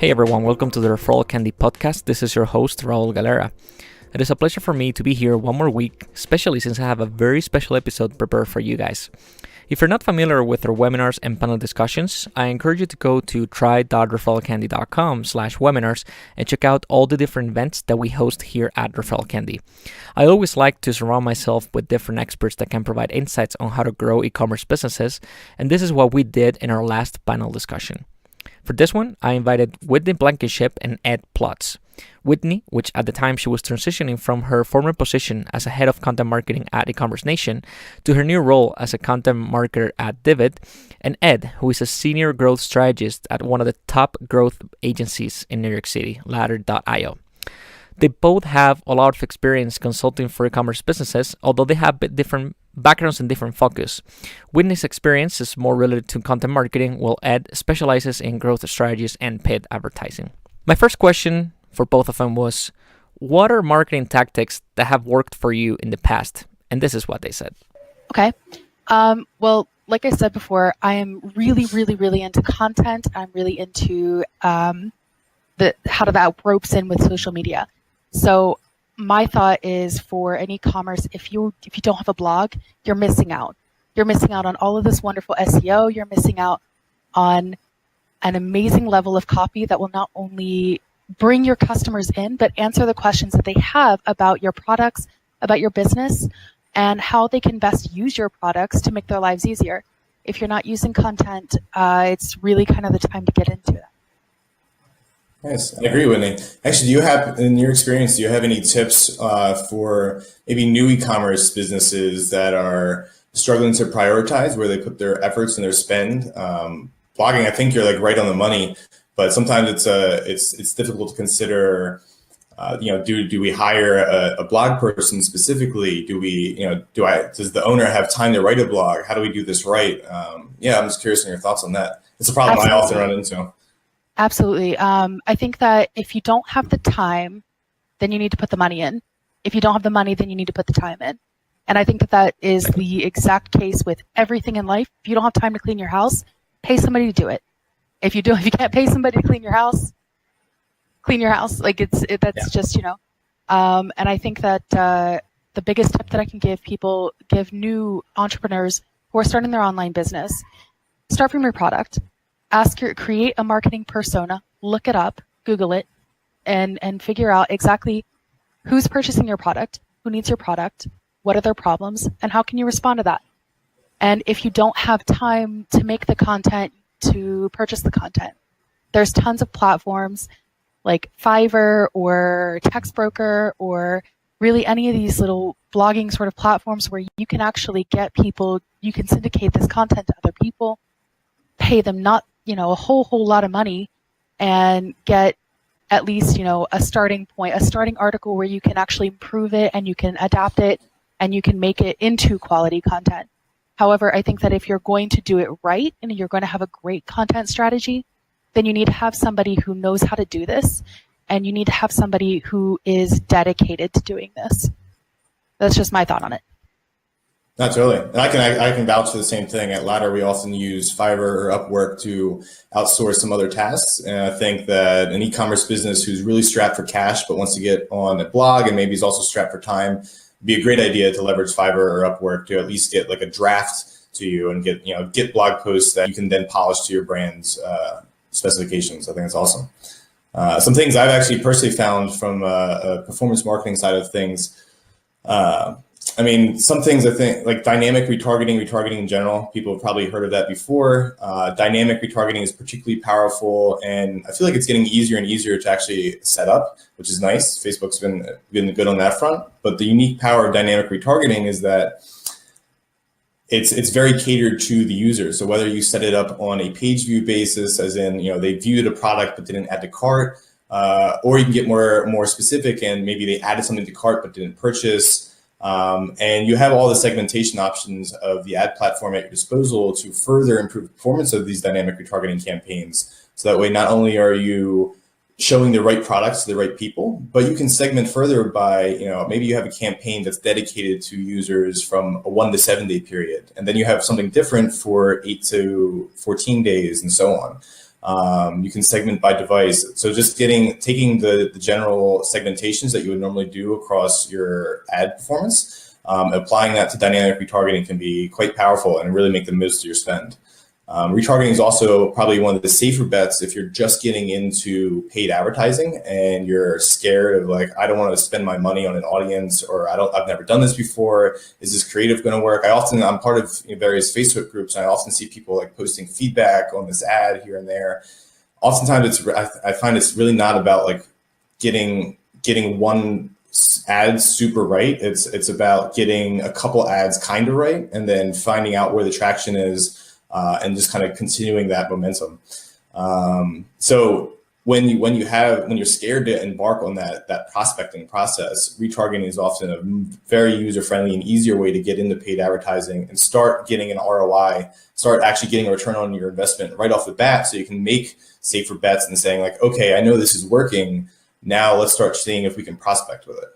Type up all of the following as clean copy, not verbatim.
Hey everyone, welcome to the Referral Candy podcast. This is your host, Raul Galera. It is a pleasure for me to be here one more week, especially since I have a very special episode prepared for you guys. If you're not familiar with our webinars and panel discussions, I encourage you to go to try.referralcandy.com/webinars and check out all the different events that we host here at Referral Candy. I always like to surround myself with different experts that can provide insights on how to grow e-commerce businesses, and this is what we did in our last panel discussion. For this one, I invited Whitney Blankenship and Ed Plotts. Whitney, which at the time she was transitioning from her former position as a head of content marketing at Ecommerce Nation to her new role as a content marketer at Divvit, and Ed, who is a senior growth strategist at one of the top growth agencies in New York City, Ladder.io. They both have a lot of experience consulting for e-commerce businesses, although they have different backgrounds and different focus. Whitney's experience is more related to content marketing, while Ed specializes in growth strategies and paid advertising. My first question for both of them was, what are marketing tactics that have worked for you in the past? And this is what they said. Okay. Well, like I said before, I am really into content. I'm really into how that ropes in with social media. So my thought is, for an e-commerce, if you don't have a blog, you're missing out. You're missing out on all of this wonderful SEO. You're missing out on an amazing level of copy that will not only bring your customers in, but answer the questions that they have about your products, about your business, and how they can best use your products to make their lives easier. If you're not using content, it's really kind of the time to get into it. Yes, I agree, Whitney. Actually, do you have, in your experience, do you have any tips for maybe new e-commerce businesses that are struggling to prioritize where they put their efforts and their spend? Blogging, I think you're like right on the money, but sometimes it's difficult to consider. Do we hire a blog person specifically? Does the owner have time to write a blog? How do we do this right? I'm just curious on your thoughts on that. It's a problem I often run into. Absolutely. I think that if you don't have the time, then you need to put the money in. If you don't have the money, then you need to put the time in. And I think that is the exact case with everything in life. If you don't have time to clean your house, pay somebody to do it. If you can't pay somebody to clean your house. Like that's just. And I think that the biggest tip that I can give new entrepreneurs who are starting their online business, start from your product. Create a marketing persona, look it up, Google it, and figure out exactly who's purchasing your product, who needs your product, what are their problems, and how can you respond to that. And if you don't have time to make the content, to purchase the content, there's tons of platforms like Fiverr or Textbroker or really any of these little blogging sort of platforms where you can actually get people, you can syndicate this content to other people, pay them not a whole lot of money, and get at least a starting point, a starting article where you can actually improve it and you can adapt it and you can make it into quality content. However, I think that if you're going to do it right and you're going to have a great content strategy, then you need to have somebody who knows how to do this, and you need to have somebody who is dedicated to doing this. That's just my thought on it. Not totally. And I can vouch for the same thing. At Ladder, we often use Fiverr or Upwork to outsource some other tasks. And I think that an e-commerce business who's really strapped for cash but wants to get on a blog and maybe is also strapped for time, it'd be a great idea to leverage Fiverr or Upwork to at least get like a draft to you and get blog posts that you can then polish to your brand's specifications. I think that's awesome. Some things I've actually personally found from a performance marketing side of things. Some things I think like dynamic retargeting in general, people have probably heard of that before. Dynamic retargeting is particularly powerful, and I feel like it's getting easier and easier to actually set up, which is nice. Facebook's been good on that front. But the unique power of dynamic retargeting is that it's very catered to the user. So whether you set it up on a page view basis, as in they viewed a product but didn't add to cart, or you can get more specific and maybe they added something to cart but didn't purchase. And you have all the segmentation options of the ad platform at your disposal to further improve the performance of these dynamic retargeting campaigns. So that way, not only are you showing the right products to the right people, but you can segment further by, maybe you have a campaign that's dedicated to users from a 1 to 7 day period. And then you have something different for 8 to 14 days and so on. You can segment by device. So just taking the general segmentations that you would normally do across your ad performance, applying that to dynamic retargeting can be quite powerful and really make the most of your spend. Retargeting is also probably one of the safer bets if you're just getting into paid advertising and you're scared of like, I don't want to spend my money on an audience, or I've never done this before. Is this creative going to work? I'm part of various Facebook groups, and I often see people like posting feedback on this ad here and there. Oftentimes I find it's really not about like getting one ad super right. It's about getting a couple ads kind of right, and then finding out where the traction is. And just kind of continuing that momentum. So when you're scared to embark on that prospecting process, retargeting is often a very user-friendly and easier way to get into paid advertising and start getting an ROI, start actually getting a return on your investment right off the bat, so you can make safer bets and saying like, okay, I know this is working. Now let's start seeing if we can prospect with it.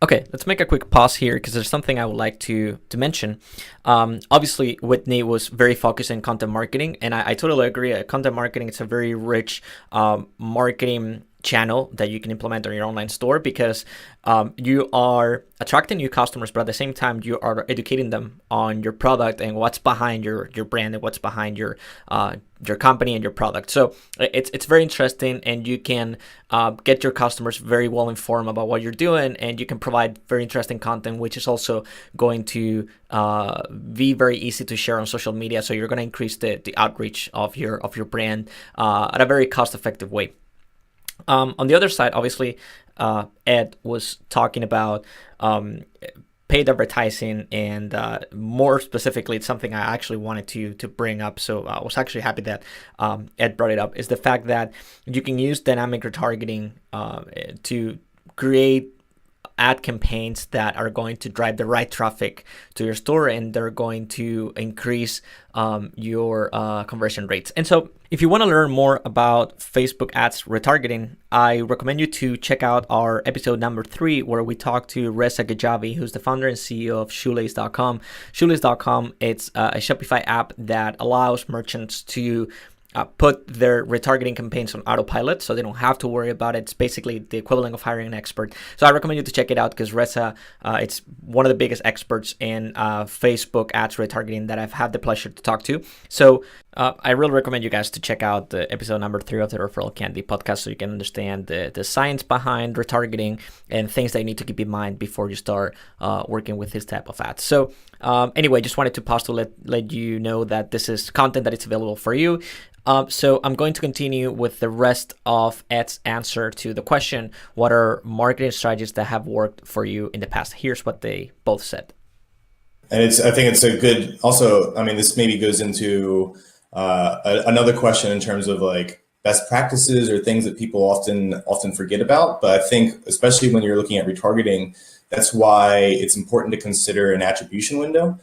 Okay, let's make a quick pause here because there's something I would like to mention. Obviously, Whitney was very focused in content marketing, and I totally agree. Content marketing is a very rich marketing channel that you can implement on your online store, because you are attracting new customers, but at the same time you are educating them on your product and what's behind your brand and what's behind your company and your product. So it's very interesting, and you can get your customers very well informed about what you're doing, and you can provide very interesting content, which is also going to be very easy to share on social media. So you're going to increase the outreach of your brand at a very cost-effective way. On the other side, obviously, Ed was talking about paid advertising, and more specifically, it's something I actually wanted to bring up. So I was actually happy that Ed brought it up, is the fact that you can use dynamic retargeting to create ad campaigns that are going to drive the right traffic to your store, and they're going to increase your conversion rates. And so if you want to learn more about Facebook ads retargeting, I recommend you to check out our episode number 3, where we talk to Reza Gajavi, who's the founder and CEO of Shoelace.com. Shoelace.com, it's a Shopify app that allows merchants to put their retargeting campaigns on autopilot, so they don't have to worry about it. It's basically the equivalent of hiring an expert. So I recommend you to check it out, because Reza, it's one of the biggest experts in Facebook ads retargeting that I've had the pleasure to talk to. So I really recommend you guys to check out the episode number 3 of the Referral Candy podcast, so you can understand the science behind retargeting and things that you need to keep in mind before you start working with this type of ads. So anyway, just wanted to pause to let you know that this is content that is available for you. So I'm going to continue with the rest of Ed's answer to the question, what are marketing strategies that have worked for you in the past? Here's what they both said. And I think it's a good, also, I mean, this maybe goes into another question in terms of like best practices or things that people often forget about. But I think especially when you're looking at retargeting, that's why it's important to consider an attribution window.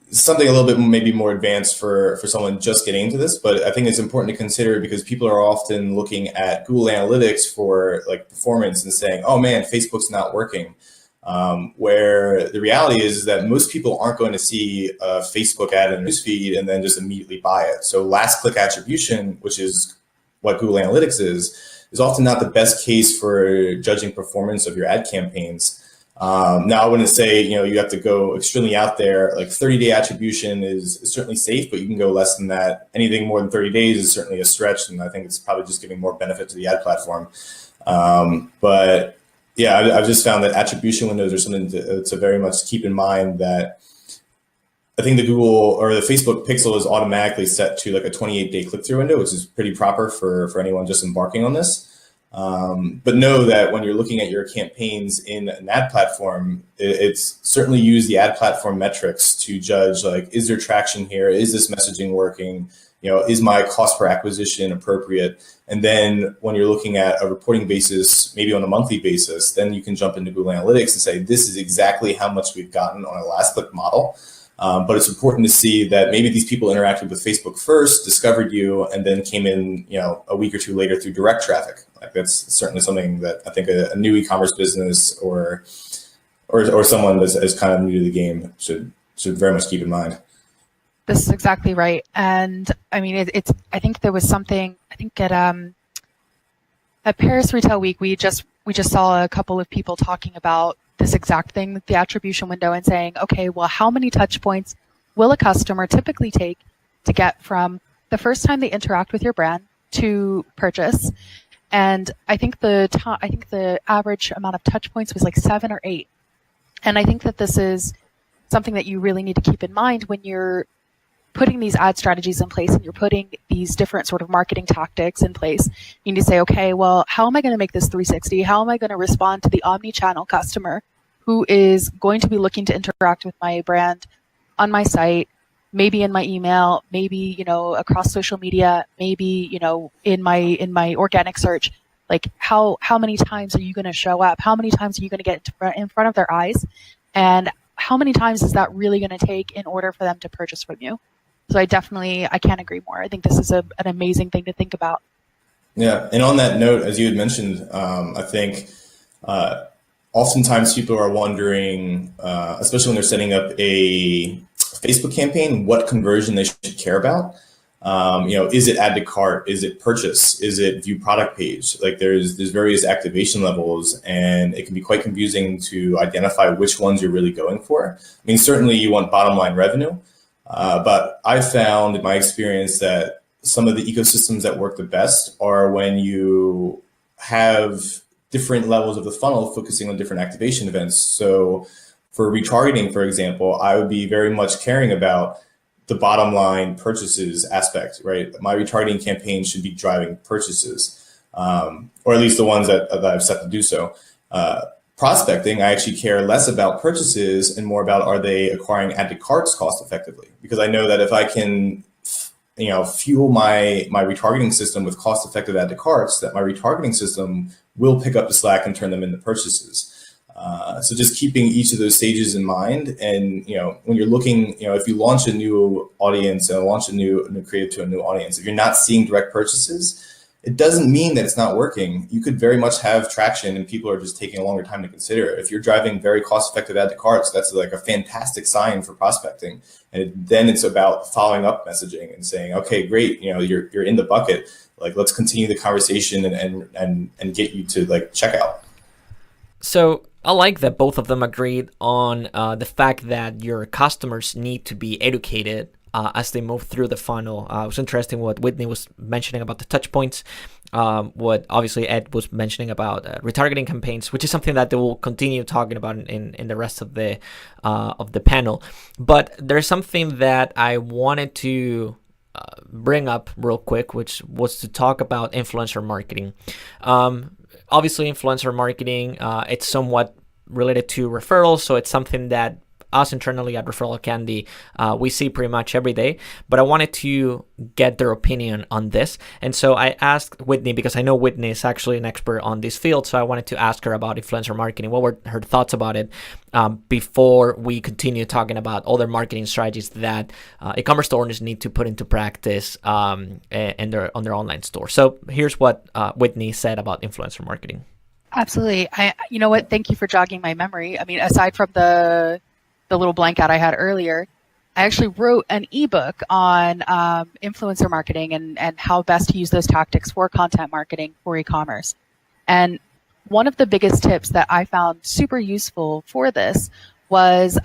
Something a little bit maybe more advanced for someone just getting into this, but I think it's important to consider because people are often looking at Google Analytics for like performance and saying, oh man, Facebook's not working. Where the reality is that most people aren't going to see a Facebook ad in their newsfeed and then just immediately buy it. So last click attribution, which is what Google Analytics is often not the best case for judging performance of your ad campaigns. Now, I wouldn't say, you have to go extremely out there. Like 30-day attribution is certainly safe, but you can go less than that. Anything more than 30 days is certainly a stretch, and I think it's probably just giving more benefit to the ad platform. But yeah, I've just found that attribution windows are something to very much keep in mind. That I think the Google or the Facebook pixel is automatically set to like a 28-day click-through window, which is pretty proper for anyone just embarking on this. But know that when you're looking at your campaigns in an ad platform, it's certainly use the ad platform metrics to judge, like, is there traction here? Is this messaging working? Is my cost per acquisition appropriate? And then when you're looking at a reporting basis, maybe on a monthly basis, then you can jump into Google Analytics and say, this is exactly how much we've gotten on a last click model. But it's important to see that maybe these people interacted with Facebook first, discovered you, and then came in, a week or two later through direct traffic. Like that's certainly something that I think a new e-commerce business or someone that's kind of new to the game should very much keep in mind. This is exactly right. And I mean, I think there was something, I think at Paris Retail Week, we just saw a couple of people talking about this exact thing, the attribution window, and saying, okay, well, how many touch points will a customer typically take to get from the first time they interact with your brand to purchase? And I think the average amount of touch points was like 7 or 8. And I think that this is something that you really need to keep in mind when you're putting these ad strategies in place and you're putting these different sort of marketing tactics in place. You need to say, okay, well, how am I going to make this 360? How am I going to respond to the omni-channel customer who is going to be looking to interact with my brand on my site, maybe in my email, maybe, across social media, maybe, in my organic search? Like how many times are you going to show up? How many times are you going to get in front of their eyes? And how many times is that really going to take in order for them to purchase from you? So I can't agree more. I think this is an amazing thing to think about. Yeah, and on that note, as you had mentioned, I think oftentimes people are wondering, especially when they're setting up a Facebook campaign, what conversion they should care about. Is it add to cart? Is it purchase? Is it view product page? Like there's various activation levels, and it can be quite confusing to identify which ones you're really going for. I mean, certainly you want bottom line revenue. But I found in my experience that some of the ecosystems that work the best are when you have different levels of the funnel focusing on different activation events. So for retargeting, for example, I would be very much caring about the bottom line purchases aspect, right? My retargeting campaign should be driving purchases, or at least the ones that I've set to do so. Prospecting, I actually care less about purchases and more about, are they acquiring add to carts cost effectively? Because I know that if I can, fuel my retargeting system with cost effective add to carts, that my retargeting system will pick up the slack and turn them into purchases. So just keeping each of those stages in mind, and when you're looking, if you launch a new audience and launch a new creative to a new audience, if you're not seeing direct purchases, it doesn't mean that it's not working. You could very much have traction and people are just taking a longer time to consider. If you're driving very cost-effective add to carts, that's like a fantastic sign for prospecting. And then it's about following up messaging and saying, okay, great, you're in the bucket. Like, let's continue the conversation and get you to like checkout. So I like that both of them agreed on the fact that your customers need to be educated as they move through the funnel. It was interesting what Whitney was mentioning about the touch points, what obviously Ed was mentioning about retargeting campaigns, which is something that they will continue talking about in the rest of the panel. But there's something that I wanted to bring up real quick, which was to talk about influencer marketing. Obviously, influencer marketing, it's somewhat related to referrals, so it's something that us internally at Referral Candy, we see pretty much every day, but I wanted to get their opinion on this. And so I asked Whitney, because I know Whitney is actually an expert on this field, so I wanted to ask her about influencer marketing. What were her thoughts about it before we continue talking about other marketing strategies that e-commerce owners need to put into practice on their online store. So here's what Whitney said about influencer marketing. Absolutely. You know what? Thank you for jogging my memory. I mean, aside from the little blank out I had earlier, I actually wrote an ebook on influencer marketing and how best to use those tactics for content marketing for e-commerce. And one of the biggest tips that I found super useful for this was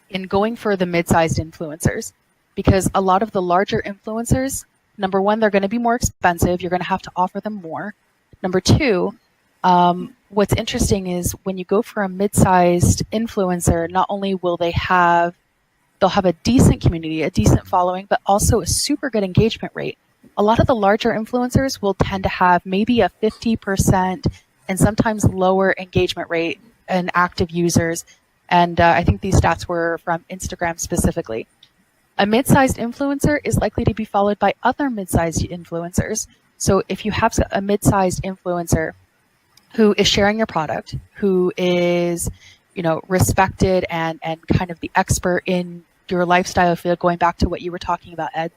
in going for the mid-sized influencers, because a lot of the larger influencers, number one, they're going to be more expensive. You're going to have to offer them more. Number two, what's interesting is when you go for a mid-sized influencer, not only will they'll have a decent community, a decent following, but also a super good engagement rate. A lot of the larger influencers will tend to have maybe a 50% and sometimes lower engagement rate and active users. And I think these stats were from Instagram specifically. A mid-sized influencer is likely to be followed by other mid-sized influencers. So if you have a mid-sized influencer who is sharing your product, who is, respected and kind of the expert in your lifestyle field, going back to what you were talking about, Ed,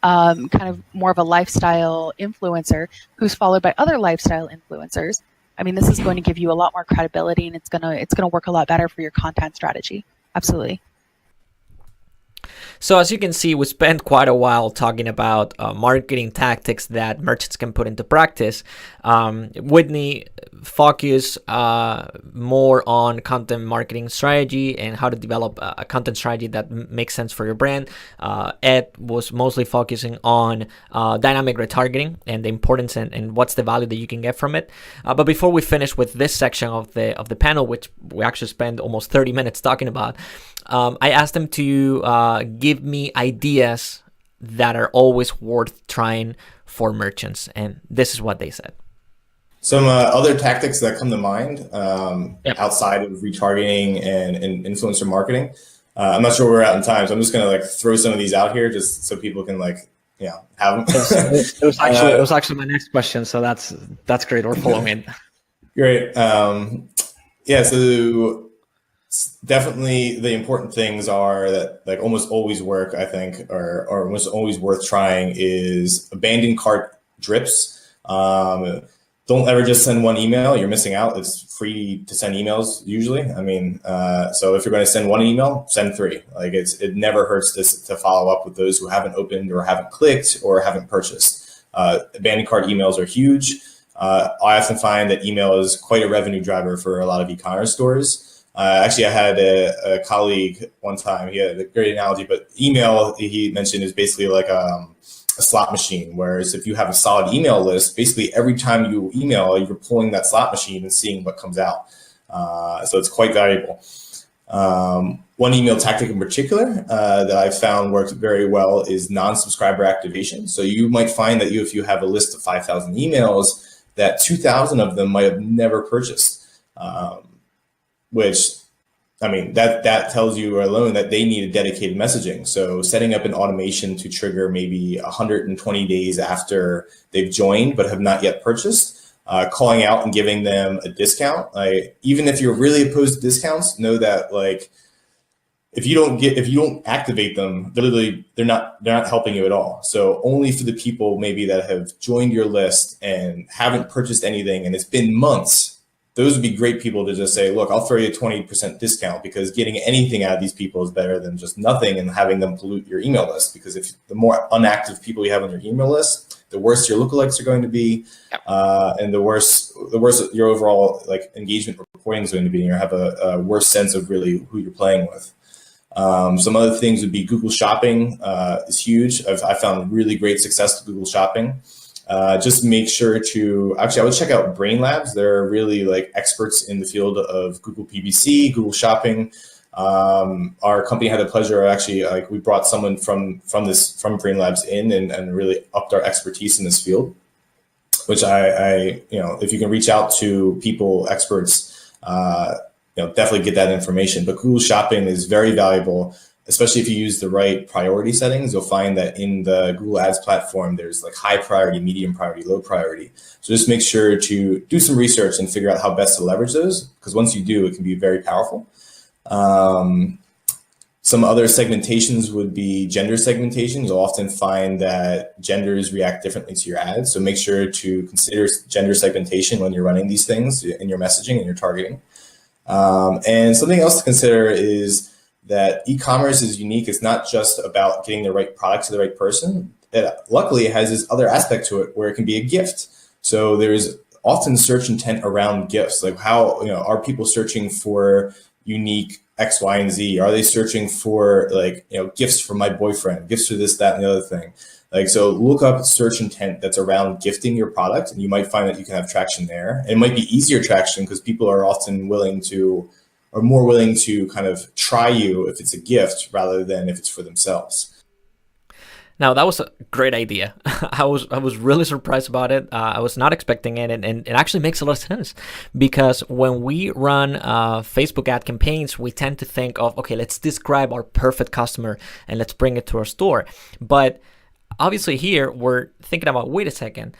kind of more of a lifestyle influencer who's followed by other lifestyle influencers. I mean, this is going to give you a lot more credibility, and it's gonna work a lot better for your content strategy. Absolutely. So as you can see, we spent quite a while talking about marketing tactics that merchants can put into practice. Whitney focused more on content marketing strategy and how to develop a content strategy that makes sense for your brand. Ed was mostly focusing on dynamic retargeting and the importance and what's the value that you can get from it. But before we finish with this section of the panel, which we actually spent almost 30 minutes talking about, I asked them to give me ideas that are always worth trying for merchants, and this is what they said. Some other tactics that come to mind outside of retargeting and influencer marketing. I'm not sure where we're at in time, so I'm just gonna throw some of these out here just so people can have them. It was actually my next question, so that's great. We're following it. Great. So definitely the important things are that almost always work, I think, or almost always worth trying is abandoned cart drips. Don't ever just send one email. You're missing out. It's free to send emails usually. So if you're going to send one email, send 3. It never hurts to follow up with those who haven't opened or haven't clicked or haven't purchased. Abandoned cart emails are huge. I often find that email is quite a revenue driver for a lot of e-commerce stores. Actually, I had a colleague one time, he had a great analogy, but email, he mentioned, is basically like a slot machine, whereas if you have a solid email list, basically every time you email, you're pulling that slot machine and seeing what comes out. So it's quite valuable. One email tactic in particular that I found works very well is non-subscriber activation. So you might find that if you have a list of 5,000 emails, that 2,000 of them might have never purchased. Which, that tells you alone that they need a dedicated messaging. So setting up an automation to trigger maybe 120 days after they've joined but have not yet purchased, calling out and giving them a discount. Even if you're really opposed to discounts, know that if you don't activate them, they're not helping you at all. So only for the people maybe that have joined your list and haven't purchased anything and it's been months, those would be great people to just say, look, I'll throw you a 20% discount, because getting anything out of these people is better than just nothing and having them pollute your email list. Because if the more unactive people you have on your email list, the worse your lookalikes are going to be, and the worse your overall engagement reporting is going to be, and you have a worse sense of really who you're playing with. Some other things would be Google Shopping is huge. I found really great success with Google Shopping. Just make sure to, I would check out Brain Labs. They're really experts in the field of Google PPC, Google Shopping. Our company had the pleasure of actually, we brought someone from Brain Labs in and really upped our expertise in this field, which if you can reach out to people, experts, definitely get that information. But Google Shopping is very valuable, especially if you use the right priority settings. You'll find that in the Google Ads platform, there's high priority, medium priority, low priority. So just make sure to do some research and figure out how best to leverage those, because once you do, it can be very powerful. Some other segmentations would be gender segmentation. You'll often find that genders react differently to your ads. So make sure to consider gender segmentation when you're running these things in your messaging and your targeting. And something else to consider is that e-commerce is unique. It's not just about getting the right product to the right person. Luckily, it has this other aspect to it where it can be a gift. So there's often search intent around gifts. How, are people searching for unique X, Y, and Z? Are they searching for gifts for my boyfriend, gifts for this, that, and the other thing? So look up search intent that's around gifting your product, and you might find that you can have traction there. It might be easier traction because people are often more willing to kind of try you if it's a gift rather than if it's for themselves. Now, that was a great idea. I was really surprised about it. I was not expecting it, and it actually makes a lot of sense, because when we run Facebook ad campaigns, we tend to think of, okay, let's describe our perfect customer and let's bring it to our store. But obviously here we're thinking about, wait a second,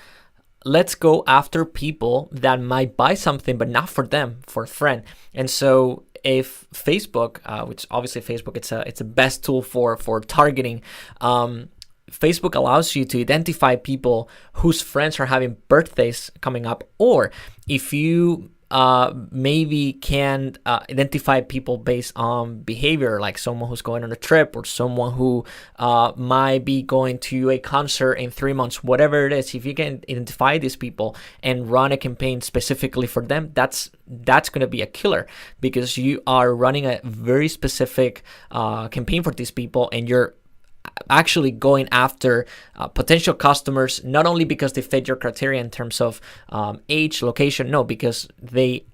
let's go after people that might buy something, but not for them, for a friend. And so if Facebook, which obviously Facebook, it's a best tool for targeting, Facebook allows you to identify people whose friends are having birthdays coming up, or if you maybe can identify people based on behavior, like someone who's going on a trip or someone who might be going to a concert in 3 months, whatever it is. If you can identify these people and run a campaign specifically for them, that's going to be a killer, because you are running a very specific campaign for these people, and you're actually going after potential customers, not only because they fit your criteria in terms of age, location, no, because they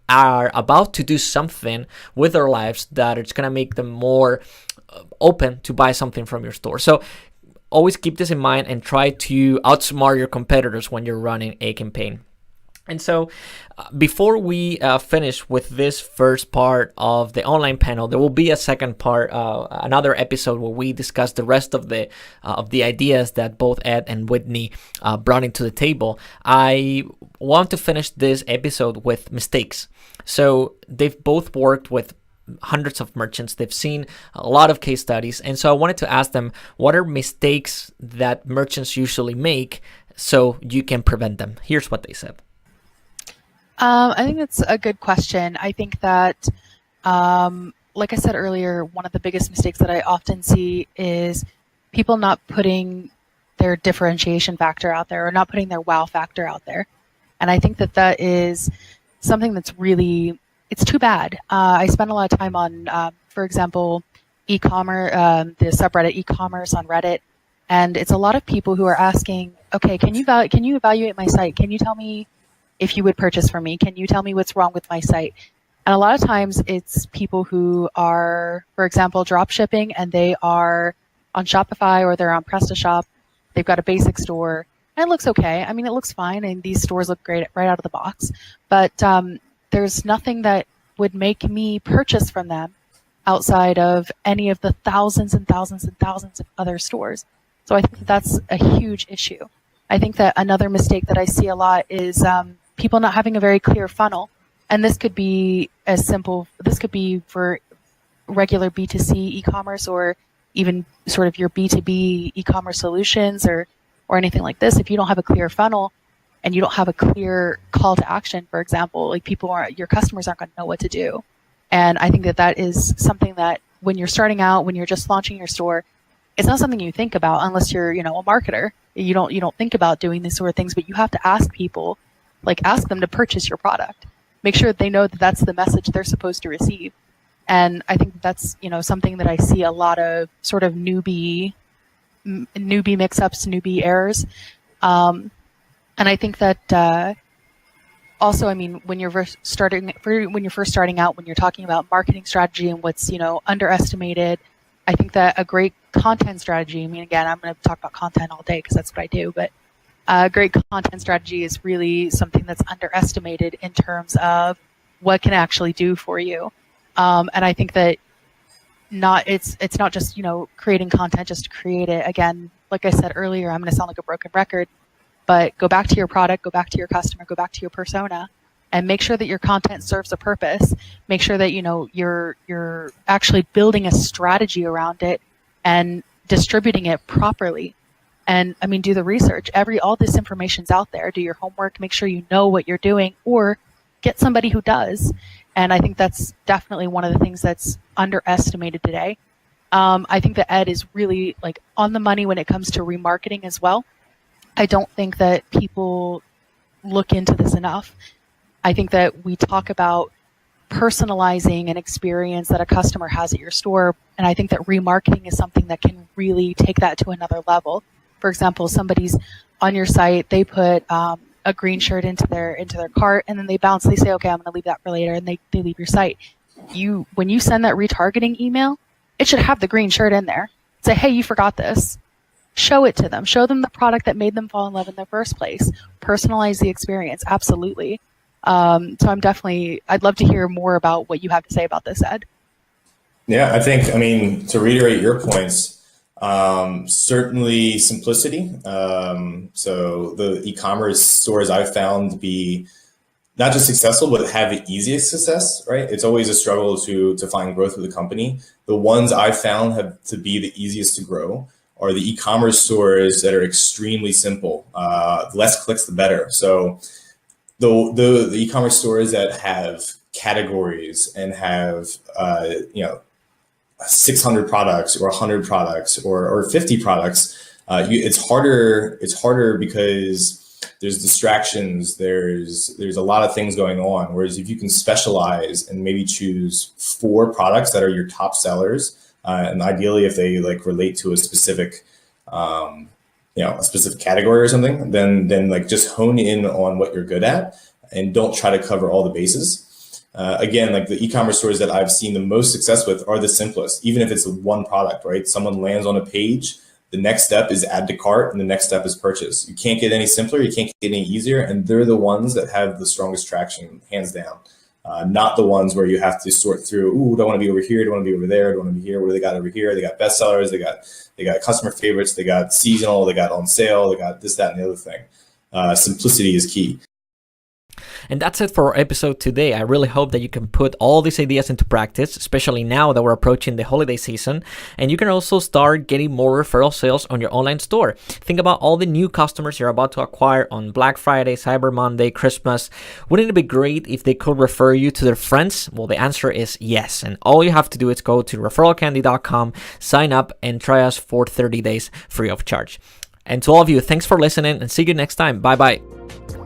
are about to do something with their lives that it's going to make them more open to buy something from your store. So always keep this in mind and try to outsmart your competitors when you're running a campaign. And so before we finish with this first part of the online panel, there will be a second part, another episode where we discuss the rest of the ideas that both Ed and Whitney brought into the table. I want to finish this episode with mistakes. So they've both worked with hundreds of merchants. They've seen a lot of case studies. And so I wanted to ask them, what are mistakes that merchants usually make so you can prevent them? Here's what they said. I think that's a good question. I think that, like I said earlier, one of the biggest mistakes that I often see is people not putting their differentiation factor out there, or not putting their wow factor out there. And I think that that is something that's really, it's too bad. I spend a lot of time on, for example, e-commerce, the subreddit e-commerce on Reddit. And it's a lot of people who are asking, okay, can you evaluate my site? Can you tell me if you would purchase from me? Can you tell me what's wrong with my site? And a lot of times it's people who are, for example, drop shipping, and they are on Shopify or they're on PrestaShop. They've got a basic store and it looks okay. I mean, it looks fine, and these stores look great right out of the box, but there's nothing that would make me purchase from them outside of any of the thousands and thousands and thousands of other stores. So I think that that's a huge issue. I think that another mistake that I see a lot is people not having a very clear funnel. And this could be this could be for regular B2C e-commerce, or even sort of your B2B e-commerce solutions, or anything like this. If you don't have a clear funnel and you don't have a clear call to action, for example, like your customers aren't going to know what to do. And I think that that is something that when you're starting out, when you're just launching your store, it's not something you think about unless you're, a marketer. You don't think about doing these sort of things, but you have to ask people, ask them to purchase your product. Make sure that they know that that's the message they're supposed to receive. And I think that's, something that I see a lot of sort of newbie mix-ups, newbie errors. And I think that also, I mean, when you're first starting out, when you're talking about marketing strategy and what's, underestimated, I think that a great content strategy, I mean, again, I'm going to talk about content all day because that's what I do, but a great content strategy is really something that's underestimated in terms of what can actually do for you. And I think that it's not just, creating content just to create it. Again, like I said earlier, I'm going to sound like a broken record, but go back to your product, go back to your customer, go back to your persona, and make sure that your content serves a purpose. Make sure that, you're actually building a strategy around it and distributing it properly. And I mean, do the research. All this information's out there. Do your homework, make sure you know what you're doing, or get somebody who does. And I think that's definitely one of the things that's underestimated today. I think that Ed is really on the money when it comes to remarketing as well. I don't think that people look into this enough. I think that we talk about personalizing an experience that a customer has at your store. And I think that remarketing is something that can really take that to another level. For example, somebody's on your site, they put a green shirt into their cart, and then they bounce. They say, okay, I'm going to leave that for later, and they leave your site. When you send that retargeting email, it should have the green shirt in there. Say, hey, you forgot this. Show it to them. Show them the product that made them fall in love in the first place. Personalize the experience. Absolutely. So I'd love to hear more about what you have to say about this, Ed. Yeah, I mean, to reiterate your points, certainly simplicity. So the e-commerce stores I've found to be not just successful, but have the easiest success, right? It's always a struggle to find growth with a company. The ones I've found have to be the easiest to grow are the e-commerce stores that are extremely simple. Less clicks, the better. So the e-commerce stores that have categories and have 600 products or 100 products or 50 products, it's harder because there's distractions, there's a lot of things going on. Whereas if you can specialize and maybe choose 4 products that are your top sellers, and ideally if they like relate to a specific a specific category or something, then like just hone in on what you're good at and don't try to cover all the bases. Again, like the e-commerce stores that I've seen the most success with are the simplest, even if it's one product, right? Someone lands on a page, the next step is add to cart, and the next step is purchase. You can't get any simpler, you can't get any easier, and they're the ones that have the strongest traction, hands down. Not the ones where you have to sort through, ooh, do I want to be over here, do I want to be over there, do I want to be here, what do they got over here? They got bestsellers, they got customer favorites, they got seasonal, they got on sale, they got this, that, and the other thing. Simplicity is key. And that's it for our episode today. I really hope that you can put all these ideas into practice, especially now that we're approaching the holiday season. And you can also start getting more referral sales on your online store. Think about all the new customers you're about to acquire on Black Friday, Cyber Monday, Christmas. Wouldn't it be great if they could refer you to their friends? Well, the answer is yes. And all you have to do is go to referralcandy.com, sign up, and try us for 30 days free of charge. And to all of you, thanks for listening and see you next time. Bye-bye.